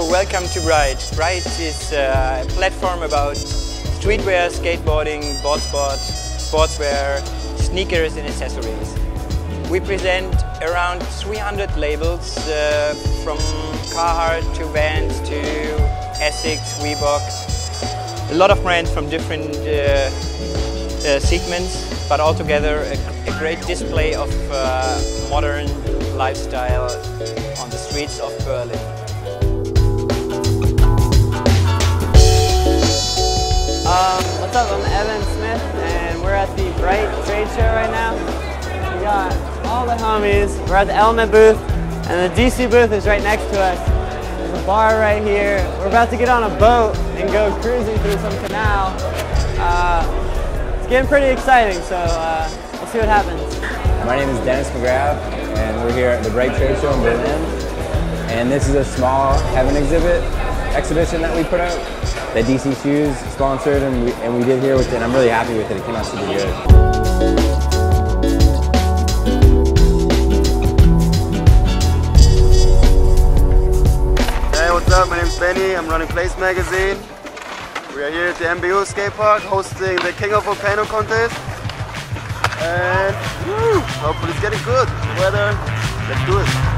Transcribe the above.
welcome to Bright. Bright is a platform about streetwear, skateboarding, board sports, sportswear, sneakers and accessories. We present around 300 labels from Carhartt to Vans to Essex, Reebok. A lot of brands from different segments, but altogether a great display of modern lifestyle on the streets of Berlin. What's up, I'm Evan Smith and we're at the Bright trade show right now. We got all the homies. We're at the Element booth and the DC booth is right next to us. There's a bar right here. We're about to get on a boat and go cruising through some canal. It's getting pretty exciting, so we'll see what happens. My name is Dennis McGrath and we're here at the Bright trade show in Berlin. And this is a small Heaven exhibition that we put out that DC Shoes sponsored and we did here with it, and I'm really happy with it. It came out super good. Hey, what's up? My name's Benny. I'm running Place Magazine. We are here at the MBO skate park hosting the King of Volcano contest. And hopefully it's getting good. The weather, let's do it.